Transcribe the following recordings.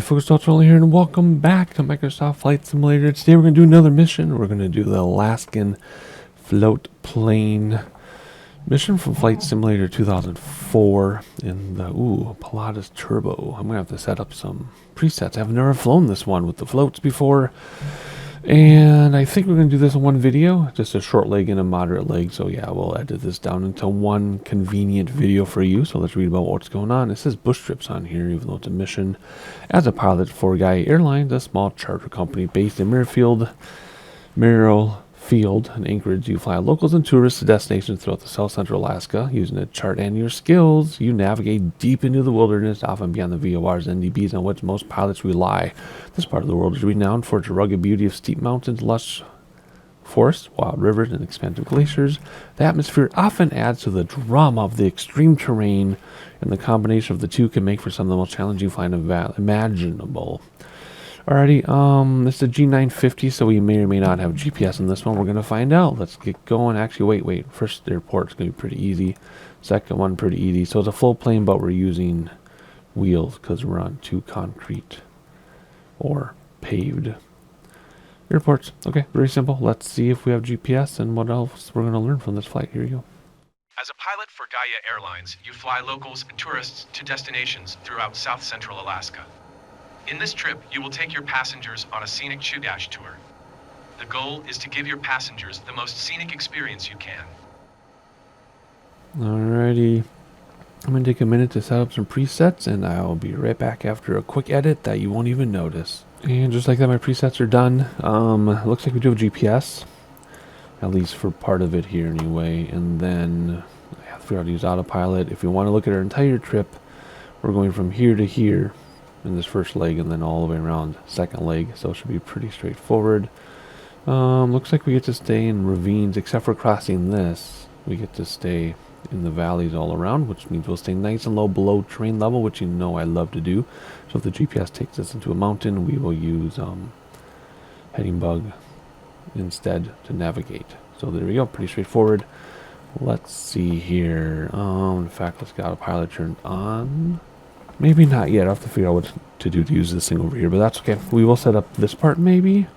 Focus Ultra here, and welcome back to Microsoft Flight Simulator. Today we're going to do another mission. We're going to do the Alaskan Floatplane mission from Flight Simulator 2004 in the Pilatus Turbo. I'm going to have to set up some presets. I've never flown this one with the floats before, and I think we're going to do this in one video, just a short leg and a moderate leg. So yeah, we'll edit this down into one convenient video for you. So let's read about what's going on. It says bush trips on here, even though it's a mission. As a pilot for Gaia Airlines, a small charter company based in Merrill Field in Anchorage, you fly locals and tourists to destinations throughout the South Central Alaska. Using a chart and your skills, you navigate deep into the wilderness, often beyond the VORs and NDBs on which most pilots rely. This part of the world is renowned for its rugged beauty of steep mountains, lush forests, wild rivers, and expansive glaciers. The atmosphere often adds to the drama of the extreme terrain, and the combination of the two can make for some of the most challenging flying imaginable. Alrighty, this is a G950, so we may or may not have GPS on this one. We're going to find out. Let's get going. Actually, wait. First airport is going to be pretty easy. Second one, pretty easy. So it's a full plane, but we're using wheels because we're on two concrete or paved airports. Okay, very simple. Let's see if we have GPS and what else we're going to learn from this flight. Here you go. As a pilot for Gaia Airlines, you fly locals and tourists to destinations throughout South Central Alaska. In this trip, you will take your passengers on a scenic shoot-dash tour. The goal is to give your passengers the most scenic experience you can. Alrighty. I'm going to take a minute to set up some presets, and I'll be right back after a quick edit that you won't even notice. And just like that, my presets are done. Looks like we do have GPS, at least for part of it here anyway. And then I have to figure out how to use autopilot. If you want to look at our entire trip, we're going from here to here in this first leg, and then all the way around second leg, so it should be pretty straightforward. Looks like we get to stay in ravines, except for crossing this. We get to stay in the valleys all around, which means we'll stay nice and low below terrain level, which you know I love to do. So if the GPS takes us into a mountain, we will use heading bug instead to navigate. So there we go, pretty straightforward. Let's see here. In fact, let's get autopilot turned on. Maybe not yet. I'll have to figure out what to do to use this thing over here, but that's okay. We will set up this part maybe.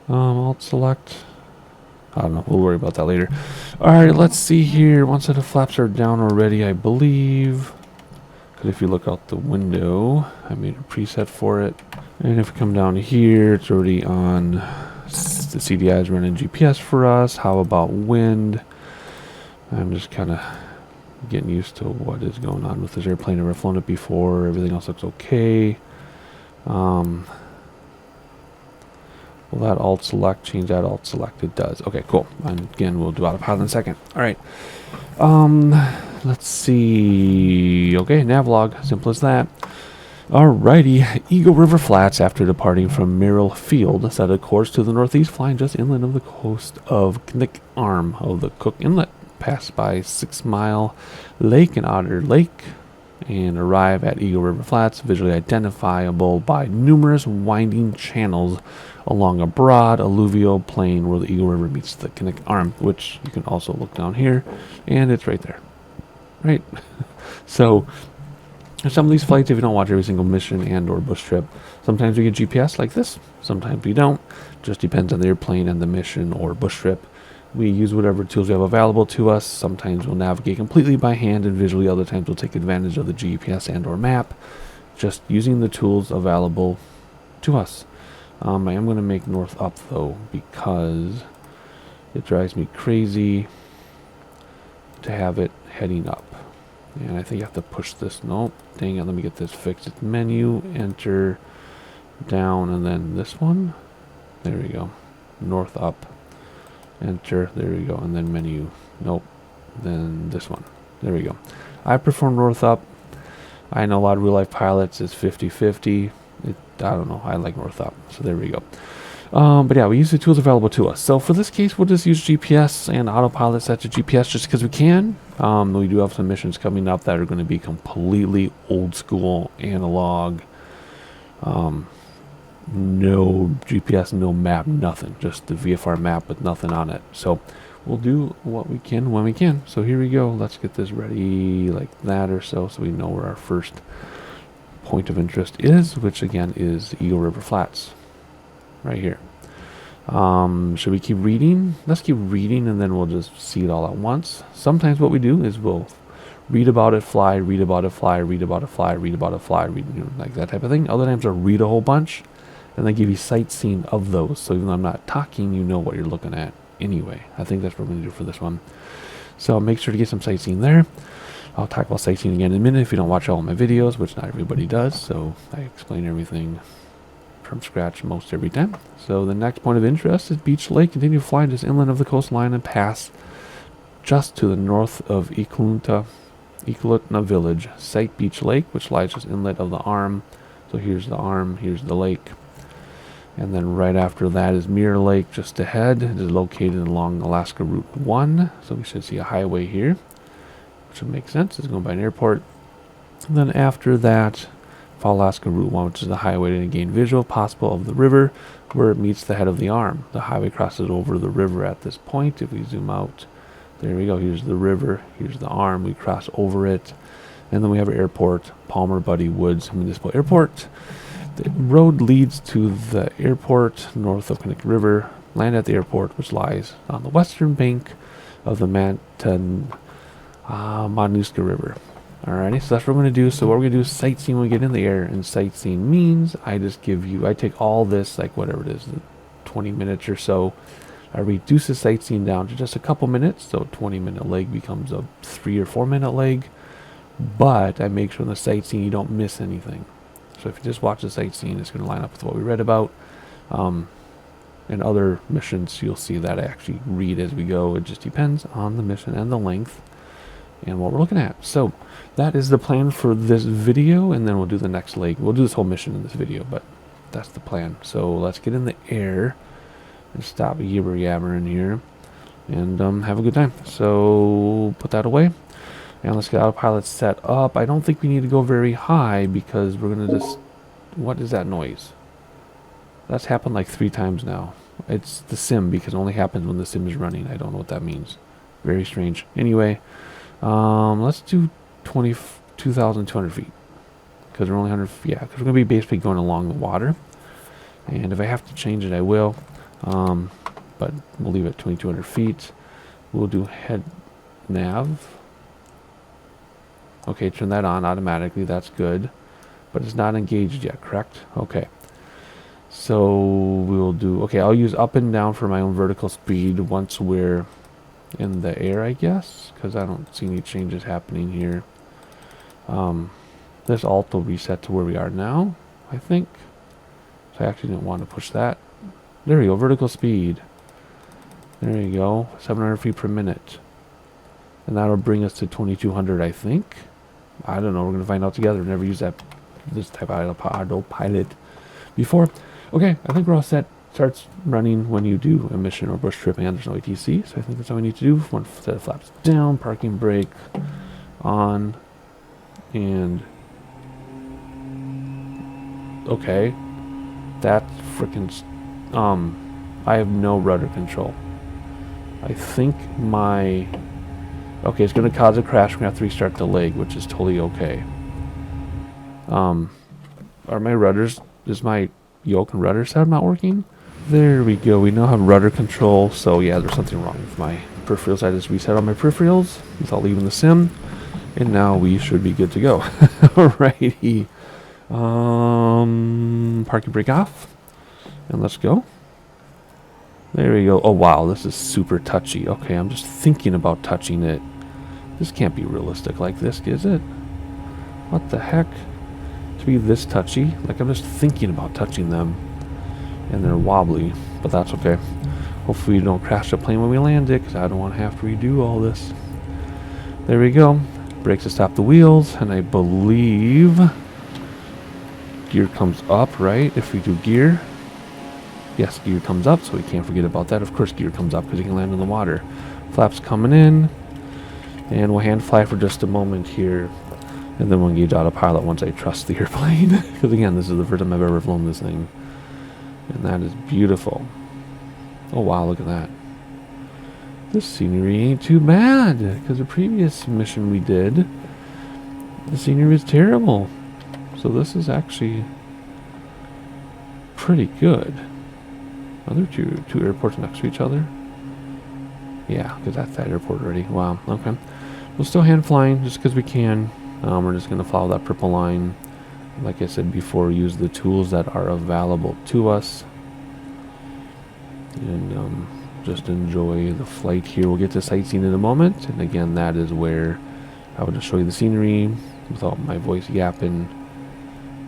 Alt select. I don't know. We'll worry about that later. Alright, let's see here. One set of flaps are down already, I believe. Because if you look out the window, I made a preset for it. And if we come down here, it's already on. The CDI is running GPS for us. How about wind? I'm just kind of getting used to what is going on with this airplane. I've never flown it before. Everything else looks okay. Will that alt select change that alt select? It does. Okay, cool. And again, we'll do autopilot in a second. All right. Let's see. Okay, navlog. Simple as that. Alrighty. Eagle River Flats, after departing from Merrill Field, set a course to the northeast, flying just inland of the coast of Scenic arm of the Cook Inlet. Pass by 6 Mile Lake and Otter Lake, and arrive at Eagle River Flats, visually identifiable by numerous winding channels along a broad alluvial plain where the Eagle River meets the Scenic arm, which you can also look down here, and it's right there. Right? So some of these flights, if you don't watch every single mission and or bush trip, sometimes we get GPS like this, sometimes we don't. Just depends on the airplane and the mission or bush trip. We use whatever tools we have available to us. Sometimes we'll navigate completely by hand and visually. Other times we'll take advantage of the GPS and or map, just using the tools available to us. I am going to make north up though, because it drives me crazy to have it heading up. And I think you have to push this. Nope. Dang it. Let me get this fixed. It's menu, enter, down, and then this one. There we go. North up. Enter, there we go, and then menu, nope, then this one, there we go. I prefer north up. I know a lot of real life pilots is 50-50. I don't know, I like north up, so there we go. But yeah, we use the tools available to us. So for this case, we'll just use GPS and autopilot set to GPS just because we can. We do have some missions coming up that are going to be completely old school analog. No GPS, no map, nothing. Just the VFR map with nothing on it. So we'll do what we can when we can. So here we go. Let's get this ready like that or so we know where our first point of interest is, which again is the Eagle River Flats, right here. Should we keep reading? Let's keep reading and then we'll just see it all at once. Sometimes what we do is we'll read about it, fly, read about it, fly, read about it, fly, read about it, fly, read, you know, like that type of thing. Other times I'll read a whole bunch and then give you sightseeing of those. So even though I'm not talking, you know what you're looking at anyway. I think that's what we're going to do for this one. So make sure to get some sightseeing there. I'll talk about sightseeing again in a minute if you don't watch all my videos, which not everybody does. So I explain everything from scratch most every time. So the next point of interest is Beach Lake. Continue to fly just inland of the coastline and pass just to the north of Eklutna village. Sight Beach Lake, which lies just inlet of the arm. So here's the arm, here's the lake. And then right after that is Mirror Lake just ahead. It is located along Alaska Route 1. So we should see a highway here, which would make sense. It's going by an airport. And then after that, follow Alaska Route 1, which is the highway to gain visual possible of the river where it meets the head of the arm. The highway crosses over the river at this point. If we zoom out, there we go. Here's the river. Here's the arm. We cross over it. And then we have our airport, Palmer Buddy Woods Municipal Airport. The road leads to the airport north of Scenic River. Land at the airport, which lies on the western bank of the Matanuska River. Alrighty, so that's what we're going to do. So what we're going to do is sightseeing when we get in the air. And sightseeing means I take all this, like whatever it is, 20 minutes or so. I reduce the sightseeing down to just a couple minutes. So 20-minute leg becomes a 3 or 4 minute leg. But I make sure in the sightseeing you don't miss anything. So if you just watch the sightseeing, it's going to line up with what we read about. In other missions, you'll see that I actually read as we go. It just depends on the mission and the length and what we're looking at. So that is the plan for this video, and then we'll do the next leg. We'll do this whole mission in this video, but that's the plan. So let's get in the air and stop yabber-yabbering here and have a good time. So put that away and let's get autopilot set up. I don't think we need to go very high because we're gonna just, what is that noise? That's happened like 3 times now. It's the sim because it only happens when the sim is running. I don't know what that means. Very strange. Anyway, let's do 22,200 feet because we're only 100. Yeah, because we're gonna be basically going along the water. And if I have to change it, I will. But we'll leave it 2,200 feet. We'll do head nav. Okay, turn that on automatically. That's good. But it's not engaged yet, correct? Okay. So we'll do, okay, I'll use up and down for my own vertical speed once we're in the air, I guess, because I don't see any changes happening here. This alt will reset to where we are now, I think. So I actually didn't want to push that. There we go, vertical speed. There you go, 700 feet per minute. And that'll bring us to 2,200, I think. I don't know, we're going to find out together. Never used this type of autopilot before. Okay, I think we're all set. Starts running when you do a mission or bush trip and there's no ATC. So I think that's all we need to do. One set of flaps down, parking brake on, and okay. That freaking I have no rudder control. I think my okay, it's gonna cause a crash. We're gonna have to restart the leg, which is totally okay. Are my rudders, is my yoke and rudder setup not working? There we go. We now have rudder control. So yeah, there's something wrong with my peripherals. I just reset all my peripherals without leaving the sim, and now we should be good to go. Alrighty. Parking brake off, and let's go. There we go. Oh wow, this is super touchy. Okay, I'm just thinking about touching it. This can't be realistic like this, is it? What the heck? To be this touchy? Like I'm just thinking about touching them. And they're wobbly, but that's okay. Hopefully we don't crash the plane when we land it, because I don't want to have to redo all this. There we go. Brakes to stop the wheels, and I believe gear comes up, right? If we do gear. Yes, gear comes up, so we can't forget about that. Of course gear comes up because you can land in the water. Flaps coming in, and we'll hand fly for just a moment here, and then we'll engage autopilot once I trust the airplane. Because again, this is the first time I've ever flown this thing. And that is beautiful. Oh wow, look at that. This scenery ain't too bad, because the previous mission we did, the scenery was terrible. So this is actually pretty good. Are there two airports next to each other? Yeah, because that's that airport already. Wow, okay. We'll still hand flying just because we can. We're just going to follow that purple line. Like I said before, use the tools that are available to us. And just enjoy the flight here. We'll get to sightseeing in a moment. And again, that is where I will just show you the scenery without my voice yapping.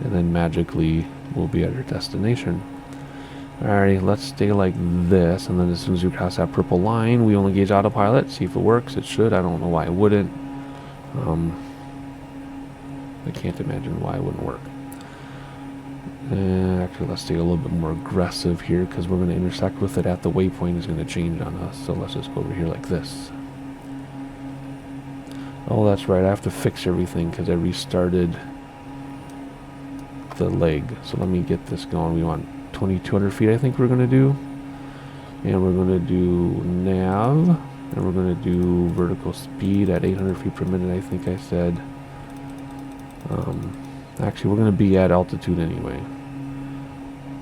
And then magically, we'll be at our destination. Alrighty, let's stay like this, and then as soon as we cross that purple line, we will engage autopilot, see if it works. It should. I don't know why it wouldn't. I can't imagine why it wouldn't work. Actually, let's stay a little bit more aggressive here, because we're going to intersect with it at the waypoint is going to change on us. So let's just go over here like this. Oh, that's right. I have to fix everything because I restarted the leg. So let me get this going. We want 2,200 feet, I think we're going to do. And we're going to do nav. And we're going to do vertical speed at 800 feet per minute, I think I said. Actually, we're going to be at altitude anyway.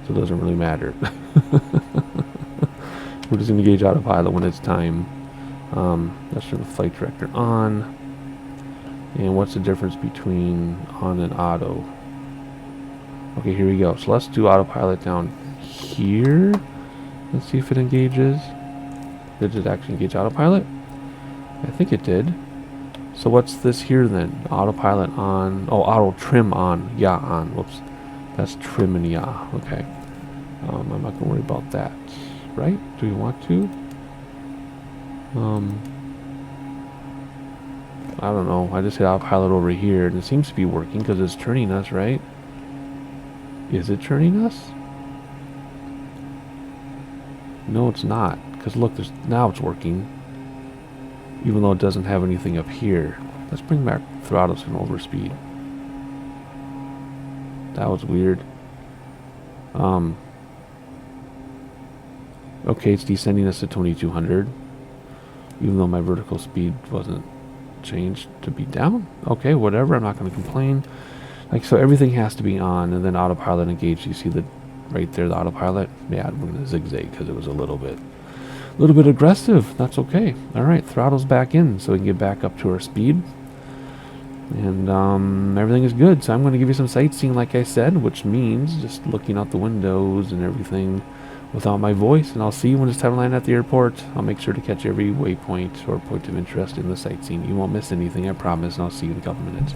So it doesn't really matter. We're just going to gauge autopilot when it's time. Let's turn the flight director on. And what's the difference between on and auto? Okay, here we go. So let's do autopilot down here. Let's see if it engages. Did it actually engage autopilot? I think it did. So what's this here then? Autopilot on. Oh, auto trim on. Yeah, on. Whoops. That's trim and yeah. Okay. I'm not going to worry about that. Right? Do we want to? I don't know. I just hit autopilot over here, and it seems to be working because it's turning us, right? Is it turning us? No, it's not. Because look, now it's working. Even though it doesn't have anything up here. Let's bring back throttles and overspeed. That was weird. Okay, it's descending us to 2,200. Even though my vertical speed wasn't changed to be down. Okay, whatever. I'm not going to complain. Like, so everything has to be on, and then autopilot engaged. You see the right there, the autopilot? Yeah, we're going to zigzag because it was a little bit aggressive. That's okay. All right, throttle's back in, so we can get back up to our speed. And everything is good. So I'm going to give you some sightseeing, like I said, which means just looking out the windows and everything without my voice. And I'll see you when it's time to land at the airport. I'll make sure to catch every waypoint or point of interest in the sightseeing. You won't miss anything, I promise. And I'll see you in a couple minutes.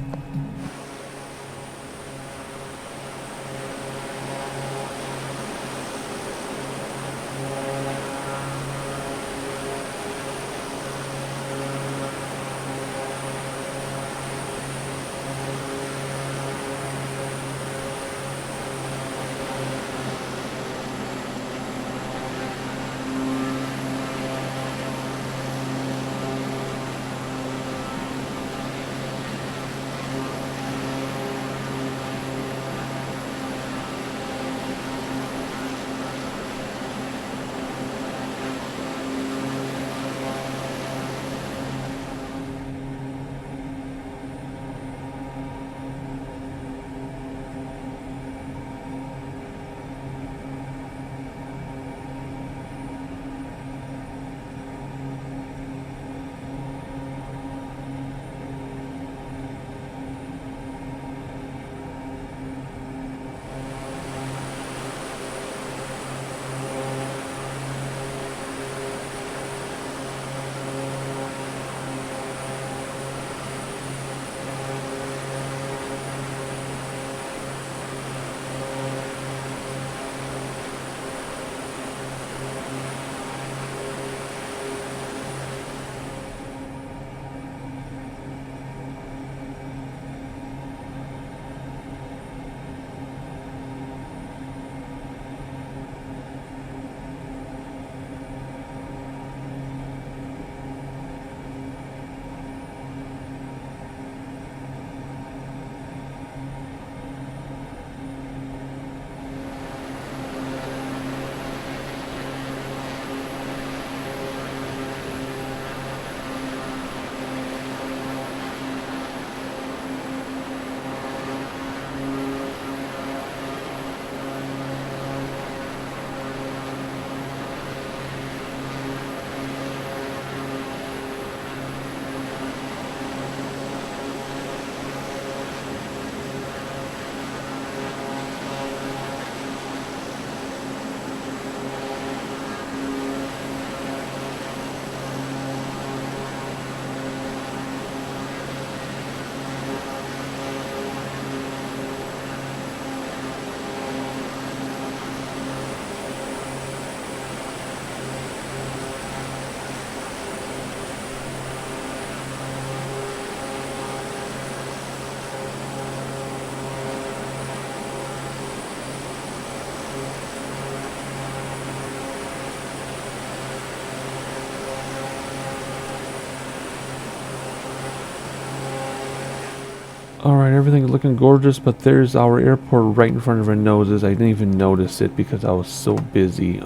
Alright, everything's looking gorgeous, but there's our airport right in front of our noses. I didn't even notice it because I was so busy,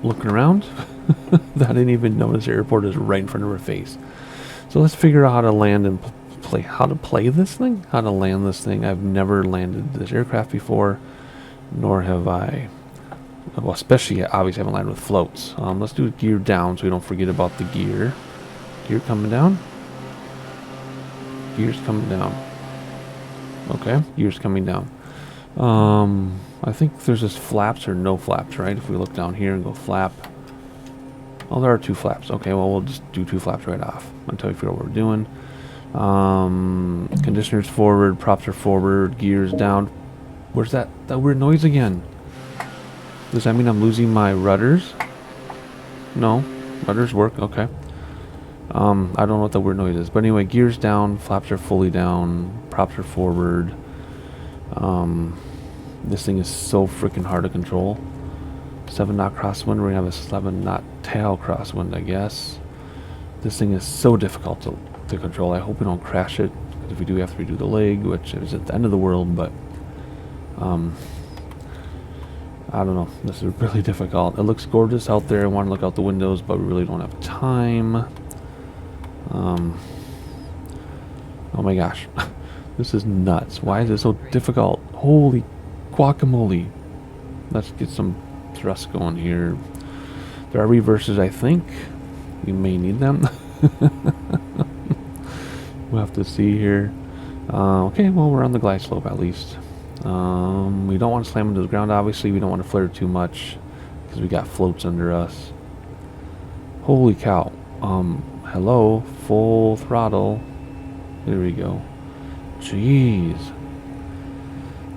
looking around that I didn't even notice the airport is right in front of our face. So let's figure out how to land and how to play this thing, how to land this thing. I've never landed this aircraft before, nor have I, well, especially, obviously, I haven't landed with floats. Let's do gear down so we don't forget about the gear. Gear coming down. Gears coming down. Okay, gears coming down. I think there's just flaps or no flaps, right? If we look down here and go flap. Oh, there are 2 flaps. Okay, well, we'll just do 2 flaps right off until we figure out what we're doing. Conditioners forward, props are forward, gears down. Where's that weird noise again? Does that mean I'm losing my rudders? No, rudders work. Okay. I don't know what the weird noise is, but anyway, gears down, flaps are fully down, props are forward. This thing is so freaking hard to control. 7-knot crosswind, we're gonna have a 7-knot tail crosswind, I guess. This thing is so difficult to control. I hope we don't crash it, because if we do, we have to redo the leg, which is at the end of the world, but I don't know. This is really difficult. It looks gorgeous out there. I want to look out the windows, but we really don't have time. Oh my gosh. This is nuts. Why is it so difficult? Holy guacamole. Let's get some thrust going here. There are reversers, I think. We may need them. We'll have to see here. Okay, well, we're on the glide slope at least. We don't want to slam into the ground, obviously. We don't want to flare too much because we got floats under us. Holy cow. Hello, full throttle. There we go. Jeez.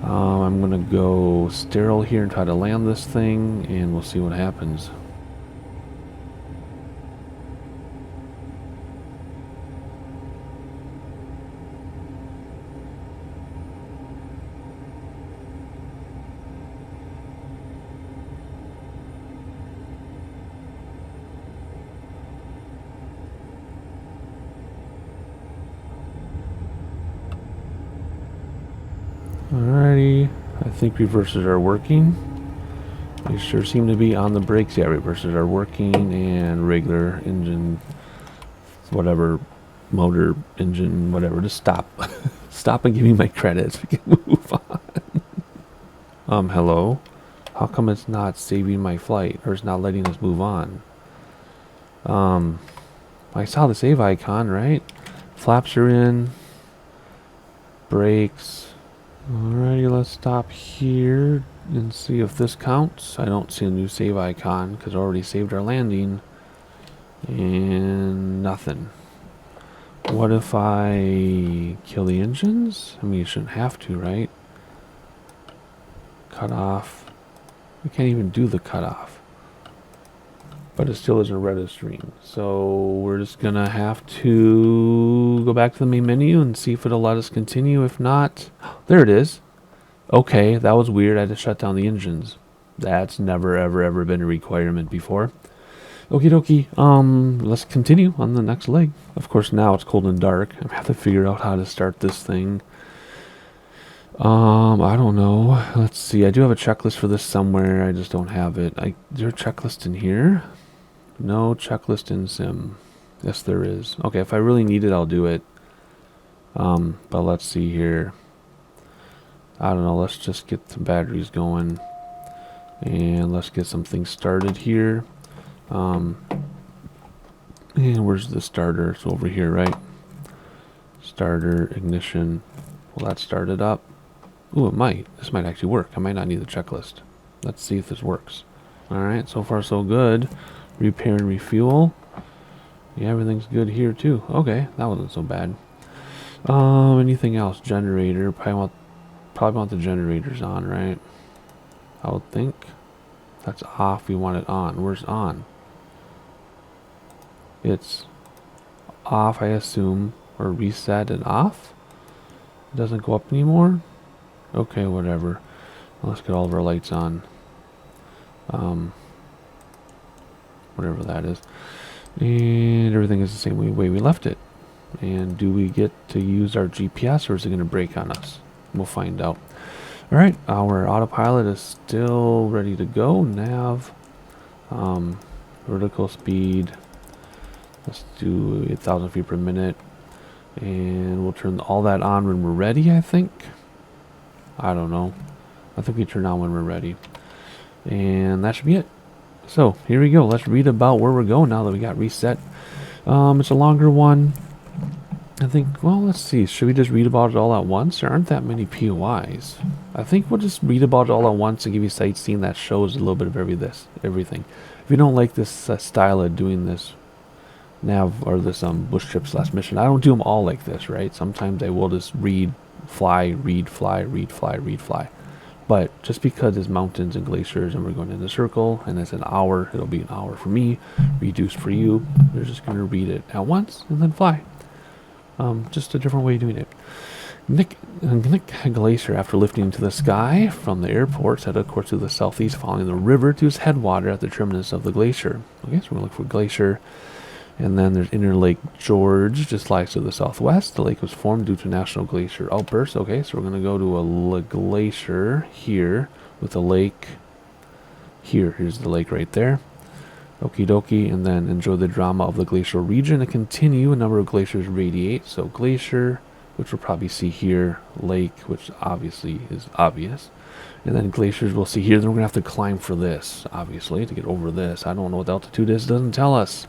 I'm gonna go sterile here and try to land this thing, and we'll see what happens. Alrighty, I think reversers are working. They sure seem to be on the brakes. Yeah, reversers are working, and regular engine, whatever, motor, engine, whatever, just stop. Stop and give me my credits. We can move on. Hello? How come it's not saving my flight, or it's not letting us move on? I saw the save icon, right? Flaps are in. Brakes. Alrighty, let's stop here and see if this counts. I don't see a new save icon because I already saved our landing. And nothing. What if I kill the engines? I mean, you shouldn't have to, right? Cut off. We can't even do the cutoff. But it still isn't registering. So we're just gonna have to go back to the main menu and see if it'll let us continue. If not, there it is. Okay, that was weird. I had to shut down the engines. That's never ever been a requirement before. Okie dokie. Let's continue on the next leg. Of course, now it's cold and dark. I have to figure out how to start this thing. I don't know. Let's see. I do have a checklist for this somewhere. I just don't have it. Is there a checklist in here? No checklist in Sim. Yes, there is. Okay, if I really need it, I'll do it. But let's see here. I don't know. Let's just get the batteries going. And let's get some things started here. And where's the starter? It's over here, right? Starter, ignition. Will that start it up? Ooh, it might. This might actually work. I might not need the checklist. Let's see if this works. Alright, so far so good. Repair and refuel. Yeah, everything's good here too. Okay, that wasn't so bad. Anything else? Generator. Probably want the generators on, right? I would think. That's off. We want it on. Where's on? It's off, I assume. Or reset and off? It doesn't go up anymore? Okay, whatever. Let's get all of our lights on. Whatever that is. And everything is the same way we left it. And do we get to use our GPS, or is it going to break on us? We'll find out. Alright, our autopilot is still ready to go. Nav, vertical speed, let's do 8,000 feet per minute. And we'll turn all that on when we're ready, I think. I don't know. I think we turn on when we're ready. And that should be it. So, here we go. Let's read about where we're going now that we got reset. It's a longer one. I think, well, let's see. Should we just read about it all at once? There aren't that many POIs. I think we'll just read about it all at once and give you sightseeing that shows a little bit of everything. If you don't like this style of doing this nav or this bush trip / mission, I don't do them all like this, right? Sometimes I will just read, fly, read, fly, read, fly, read, fly. But just because it's mountains and glaciers and we're going in a circle and it's an hour, it'll be an hour for me, reduced for you. You're just going to read it at once and then fly. Just a different way of doing it. Nick Glacier, after lifting to the sky from the airport, set a course to the southeast, following the river to its headwater at the terminus of the glacier. Okay, so we're going to look for Glacier. And then there's Inner Lake George, just lies to the southwest. The lake was formed due to national glacier outbursts. Okay, so we're going to go to a glacier here with a lake here. Here's the lake right there. Okie dokie, and then enjoy the drama of the glacial region and continue. A number of glaciers radiate. So glacier, which we'll probably see here. Lake, which obviously is obvious. And then glaciers we'll see here. Then we're going to have to climb for this, obviously, to get over this. I don't know what the altitude is. It doesn't tell us.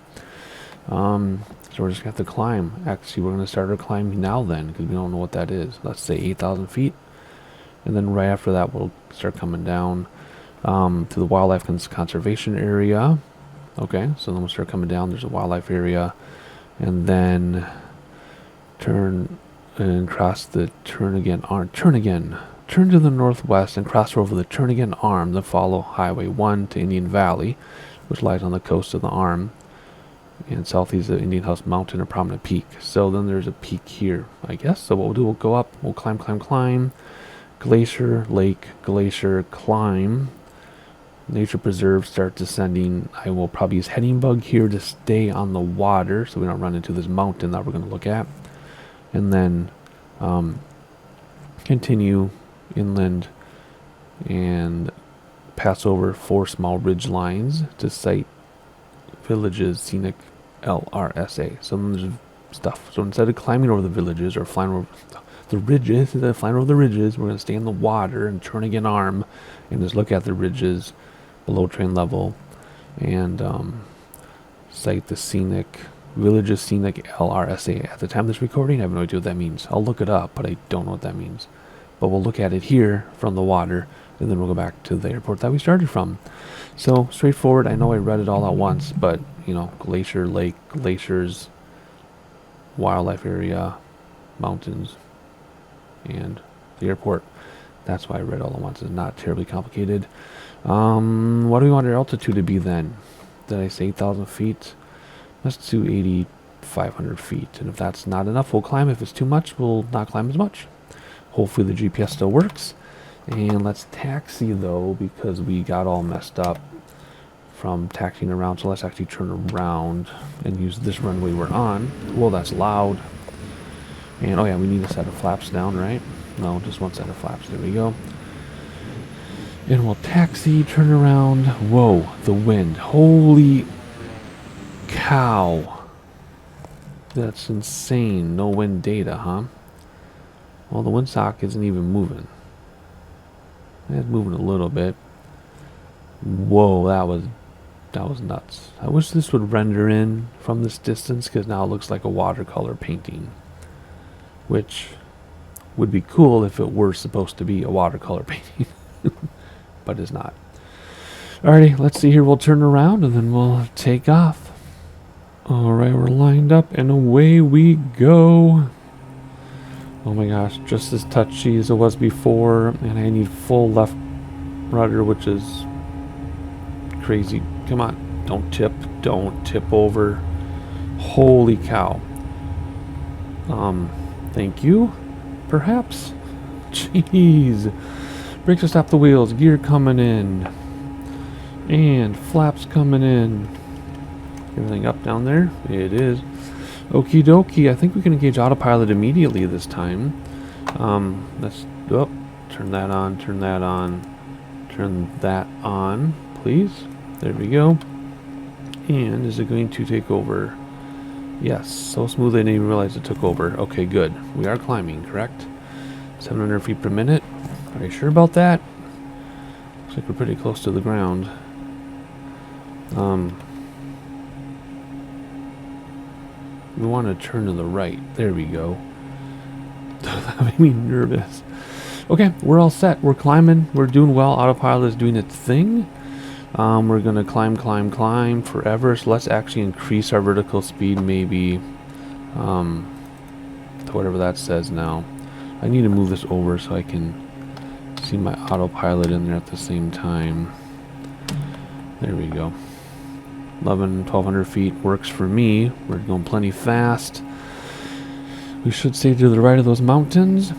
So we're just going to have to climb. Actually, we're going to start our climb now then, because we don't know what that is. Let's say 8,000 feet. And then right after that, we'll start coming down to the wildlife conservation area. Okay, so then we'll start coming down. There's a wildlife area. And then turn and cross the turn again arm. Turn to the northwest and cross over the turn again arm. Then follow Highway 1 to Indian Valley, which lies on the coast of the arm. And southeast of Indian House Mountain, a prominent peak. So then there's a peak here, I guess. So what we'll do, we'll go up, we'll climb. Glacier, lake, glacier, climb. Nature preserve, start descending. I will probably use heading bug here to stay on the water so we don't run into this mountain that we're going to look at. And then continue inland and pass over 4 small ridge lines to site villages, Scenic LRSA. So then there's stuff. So instead of climbing over the villages or flying over the ridges, we're going to stay in the water and turn again arm and just look at the ridges below train level and site the Scenic Villages Scenic LRSA. At the time of this recording, I have no idea what that means. I'll look it up, but I don't know what that means. But we'll look at it here from the water, and then we'll go back to the airport that we started from. So, straightforward. I know I read it all at once, but, you know, glacier, lake, glaciers, wildlife area, mountains, and the airport. That's why I read all at once. It's not terribly complicated. What do we want our altitude to be then? Did I say 8,000 feet? Let's do 8,500 feet. And if that's not enough, we'll climb. If it's too much, we'll not climb as much. Hopefully the GPS still works. And let's taxi, though, because we got all messed up from taxiing around. So let's actually turn around and use this runway we're on. Whoa, that's loud. And, oh yeah, we need a set of flaps down, right? No, just one set of flaps. There we go. And we'll taxi, turn around. Whoa, the wind. Holy cow. That's insane. No wind data, huh? Well, the windsock isn't even moving. It's moving a little bit. Whoa, that was nuts. I wish this would render in from this distance, because now it looks like a watercolor painting. Which would be cool if it were supposed to be a watercolor painting. But it's not. Alrighty, let's see here. We'll turn around and then we'll take off. Alright, we're lined up and away we go. Oh my gosh, just as touchy as it was before. And I need full left rudder, which is crazy. Come on, don't tip over. Holy cow. Thank you, perhaps. Jeez. Brakes to stop the wheels, gear coming in, and flaps coming in. Everything up down there? It is. Okie dokie. I think we can engage autopilot immediately this time. Let's turn that on, turn that on, turn that on, please. There we go. And is it going to take over? Yes, so smooth I didn't even realize it took over. Okay, good. We are climbing, correct? 700 feet per minute. Are you sure about that? Looks like we're pretty close to the ground. We want to turn to the right. There we go. That made me nervous. Okay, we're all set. We're climbing. We're doing well. Autopilot is doing its thing. We're going to climb forever. So let's actually increase our vertical speed maybe to whatever that says now. I need to move this over so I can see my autopilot in there at the same time. There we go. 1200 feet works for me. We're going plenty fast. We should stay to the right of those mountains.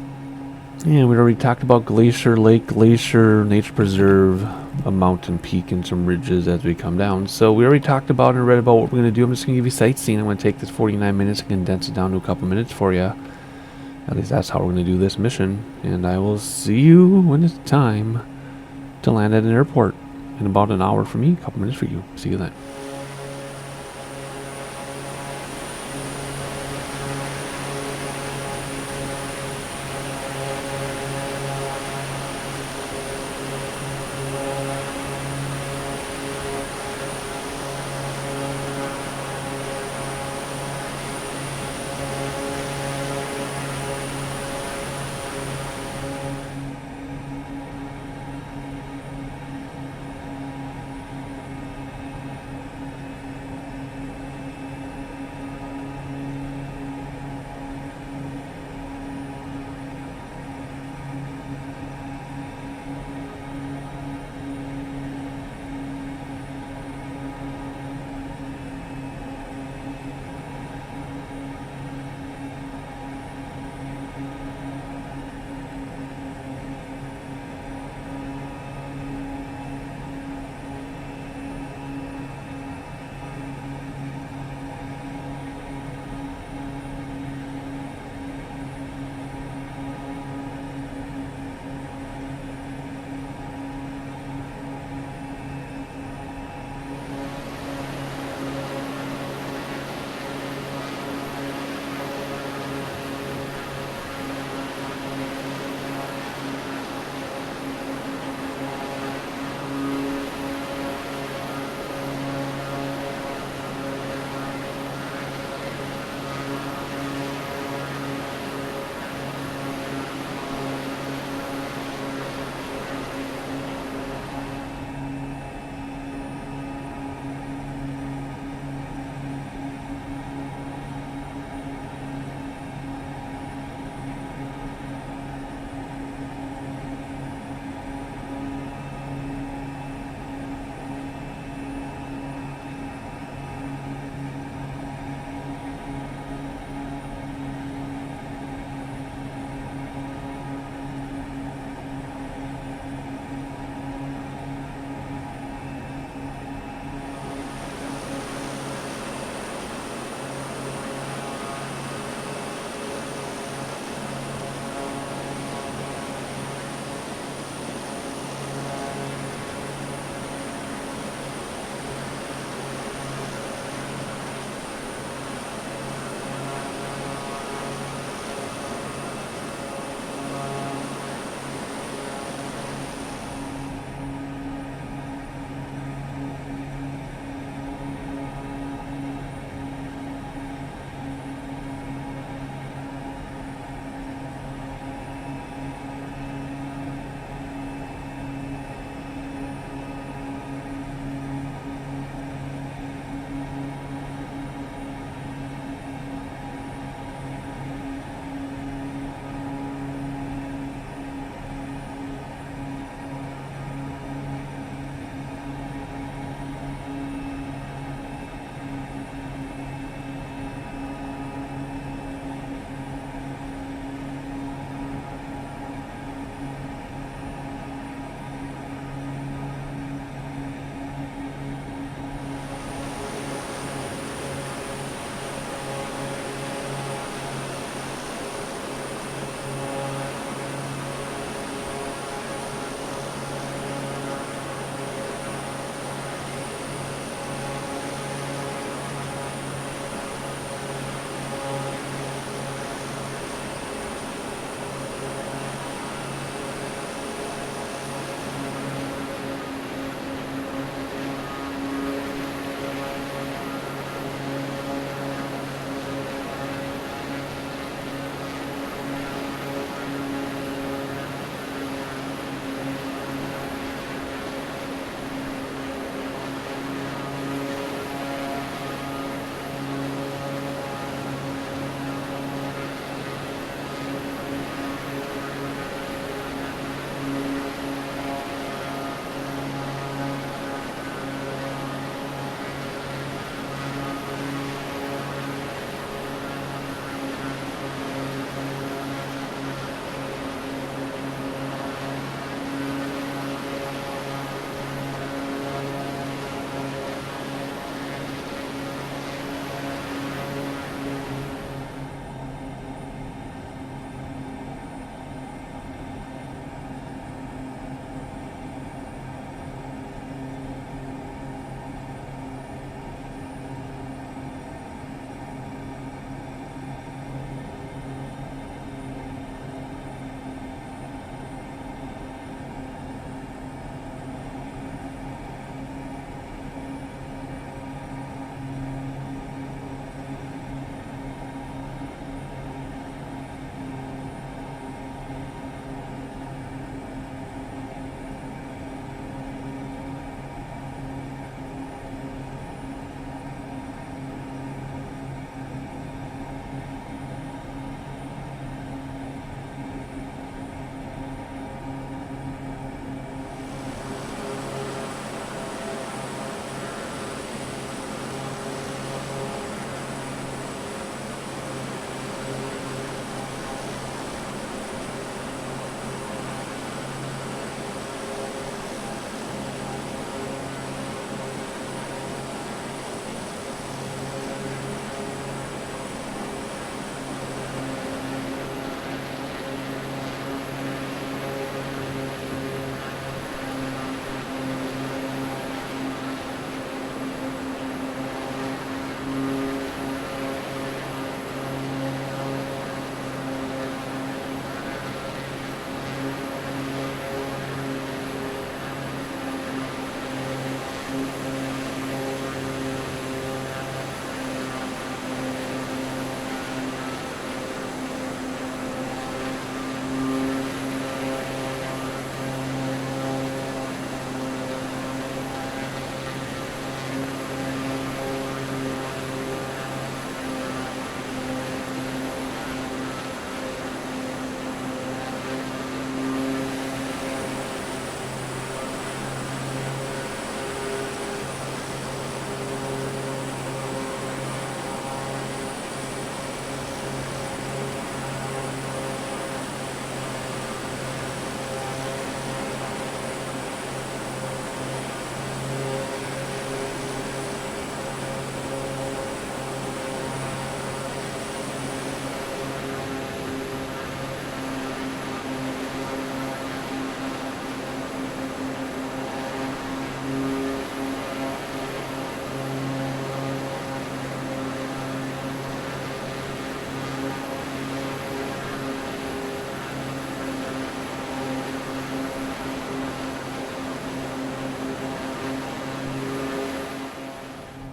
And we already talked about Glacier Lake, Glacier Nature Preserve, a mountain peak and some ridges as we come down. So we already talked about and read about what we're going to do. I'm just going to give you sightseeing. I'm going to take this 49 minutes and condense it down to a couple minutes for you. At least that's how we're going to do this mission. And I will see you when it's time to land at an airport in about an hour for me, a couple minutes for you. See you then.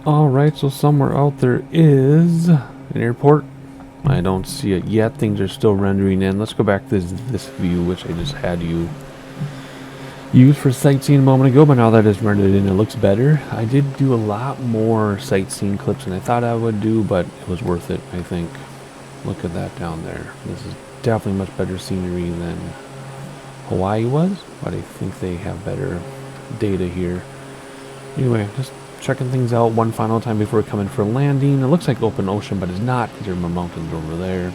Alright, so somewhere out there is an airport. I don't see it yet. Things are still rendering in. Let's go back to this view, which I just had you use for sightseeing a moment ago, but now that it's rendered in, it looks better. I did do a lot more sightseeing clips than I thought I would do, but it was worth it, I think. Look at that down there. This is definitely much better scenery than Hawaii was, but I think they have better data here. Anyway, just checking things out one final time before coming for a landing. It looks like open ocean, but it's not because there are more mountains over there.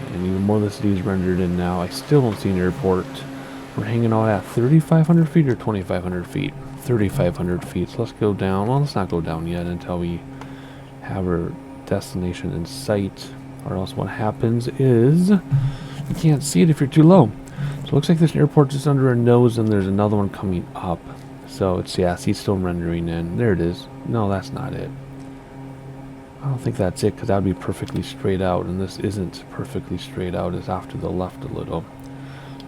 And even more of the city is rendered in now. I still don't see an airport. We're hanging out at 3,500 feet or 2,500 feet? 3,500 feet. So let's go down. Well, let's not go down yet until we have our destination in sight. Or else what happens is you can't see it if you're too low. So it looks like this airport just under our nose, and there's another one coming up. So it's, yeah, see, it's still rendering in. There it is. No, that's not it. I don't think that's it, because that would be perfectly straight out, and this isn't perfectly straight out. It's off to the left a little.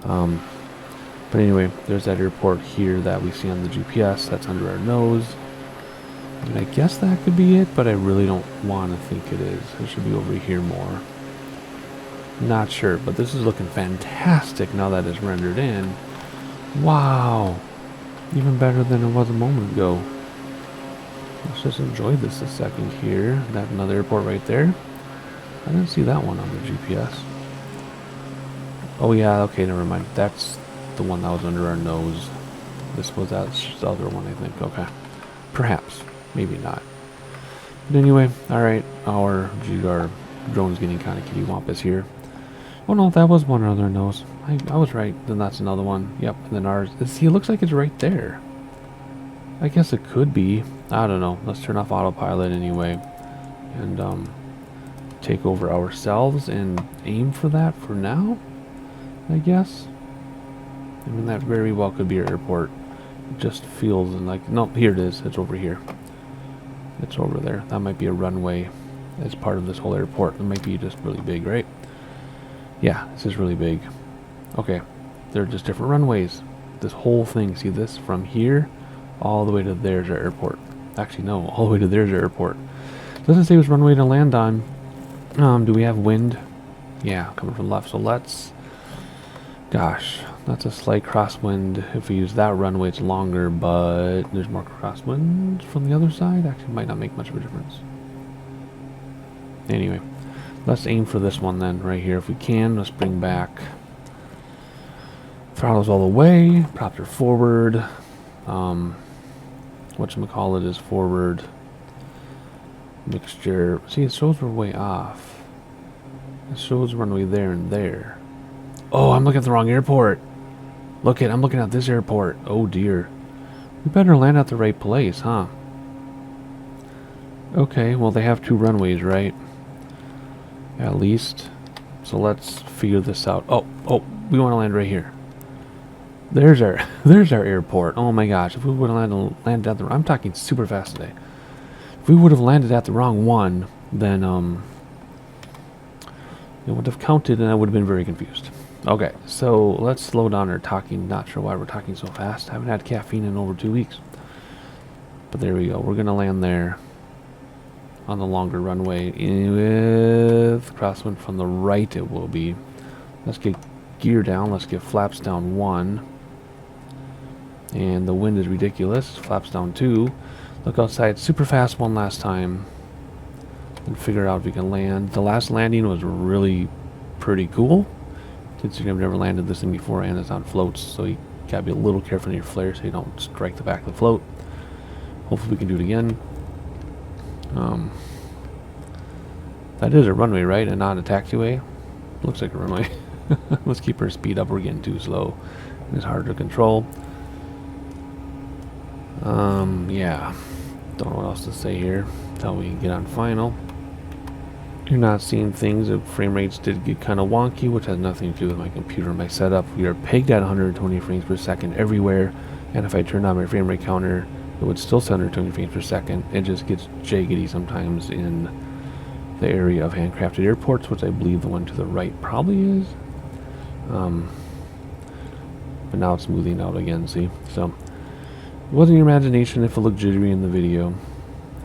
But anyway, there's that airport here that we see on the GPS. That's under our nose. And I guess that could be it, but I really don't want to think it is. It should be over here more. Not sure, but this is looking fantastic now that it's rendered in. Wow. Even better than it was a moment ago. Let's just enjoy this a second here. That another airport right there. I didn't see that one on the GPS. Oh yeah, okay, never mind. That's the one that was under our nose. This was that other one, I think. Okay. Perhaps. Maybe not. But anyway, alright. Our drone's getting kind of kittywampus here. Oh no, that was one other nose. I was right. Then that's another one. Yep. And then ours. See, it looks like it's right there. I guess it could be. I don't know. Let's turn off autopilot anyway. And take over ourselves and aim for that for now, I guess. I mean, that very well could be our airport. It just feels like... No, here it is. It's over here. It's over there. That might be a runway as part of this whole airport. It might be just really big, right? Yeah, this is really big. Okay, they're just different runways. This whole thing, see this? From here, all the way to there's our airport. Actually, no, all the way to there's our airport. It doesn't say which runway to land on. Do we have wind? Yeah, coming from the left, so let's... Gosh, that's a slight crosswind. If we use that runway, it's longer, but there's more crosswind from the other side. Actually, might not make much of a difference. Anyway. Let's aim for this one then, right here if we can. Let's bring back throttles all the way, propeller forward. Whatchamacallit is forward. Mixture. See, it shows we're way off. It shows runway there and there. Oh, I'm looking at the wrong airport. I'm looking at this airport. Oh dear. We better land at the right place, huh? Okay, well they have two runways, right? At least. So let's figure this out. Oh, we want to land right here. There's our airport. Oh my gosh, if we would have landed at the... I'm talking super fast today. If we would have landed at the wrong one, then it would have counted and I would have been very confused. Okay, so let's slow down our talking. Not sure why we're talking so fast. Haven't had caffeine in over 2 weeks. But there we go. We're going to land there on the longer runway with crosswind from the right. It will be. Let's get gear down. Let's get flaps down 1. And the wind is ridiculous. Flaps down 2. Look outside super fast one last time. And figure out if we can land. The last landing was really pretty cool. Considering I've never landed this thing before and it's on floats. So you gotta be a little careful in your flare so you don't strike the back of the float. Hopefully we can do it again. That is a runway, right? And not a taxiway? Looks like a runway. Let's keep our speed up. We're getting too slow. It's hard to control. Yeah. Don't know what else to say here until we get on final. You're not seeing things. The frame rates did get kind of wonky, which has nothing to do with my computer and my setup. We are pegged at 120 frames per second everywhere, and if I turned on my frame rate counter, it would still say 120 frames per second. It just gets jaggedy sometimes in the area of handcrafted airports, which I believe the one to the right probably is. But now it's smoothing out again, see? So, it wasn't your imagination if it looked jittery in the video.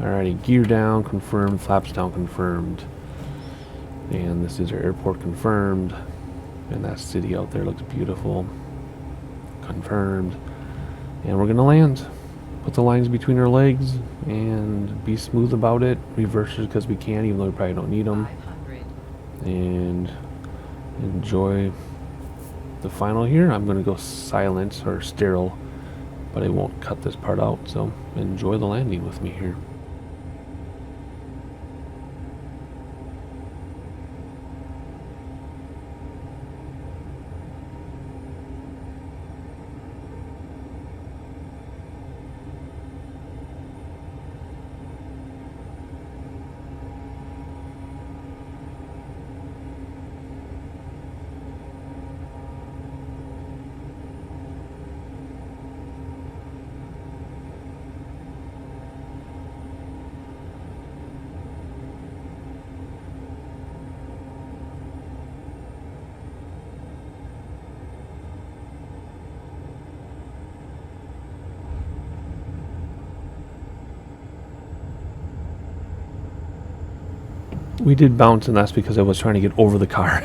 Alrighty, gear down, confirmed. Flaps down, confirmed. And this is our airport, confirmed. And that city out there looks beautiful. Confirmed. And we're gonna land. Put the lines between our legs and be smooth about it. Reverses because we can, even though we probably don't need them. 500. And enjoy the final here. I'm gonna go silent or sterile, but I won't cut this part out. So enjoy the landing with me here. We did bounce, and that's because I was trying to get over the car.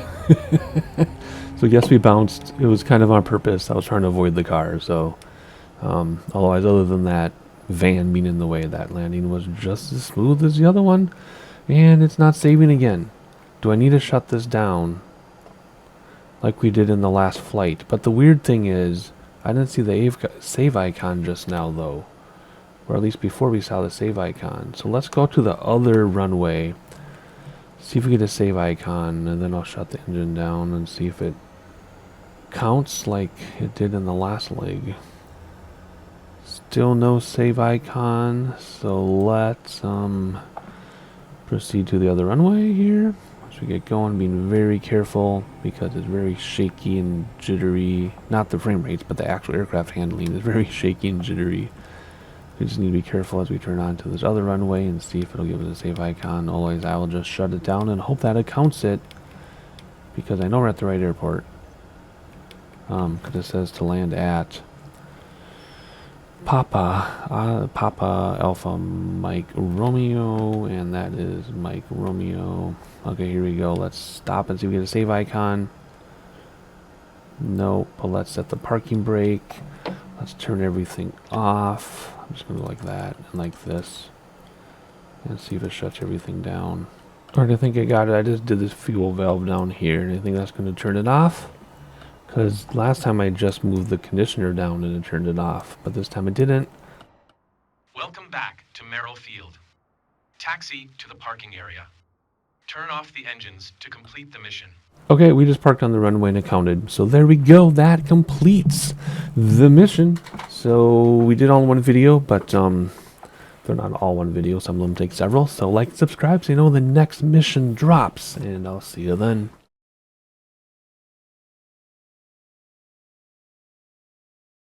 So yes, we bounced. It was kind of on purpose. I was trying to avoid the car. So otherwise, other than that van being in the way, that landing was just as smooth as the other one. And it's not saving again. Do I need to shut this down like we did in the last flight? But the weird thing is, I didn't see the save icon just now, though. Or at least before we saw the save icon. So let's go to the other runway. See if we get a save icon, and then I'll shut the engine down and see if it counts like it did in the last leg. Still no save icon, so let's proceed to the other runway here. As we get going, being very careful because it's very shaky and jittery. Not the frame rates, but the actual aircraft handling is very shaky and jittery. We just need to be careful as we turn on to this other runway and see if it'll give us a save icon. Otherwise, I will just shut it down and hope that it counts it, because I know we're at the right airport. Because it says to land at Papa Alpha Mike Romeo, and that is Mike Romeo. Okay, here we go. Let's stop and see if we get a save icon. Nope, but let's set the parking brake. Let's turn everything off. I'm just going to go like that and like this. And see if it shuts everything down. Alright, I think I got it. I just did this fuel valve down here. And I think that's going to turn it off. Because last time I just moved the conditioner down and it turned it off. But this time it didn't. Welcome back to Merrill Field. Taxi to the parking area. Turn off the engines to complete the mission. Okay, we just parked on the runway and it counted. So there we go. That completes the mission. So we did all in one video, but they're not all one video. Some of them take several. So like, subscribe so you know when the next mission drops. And I'll see you then.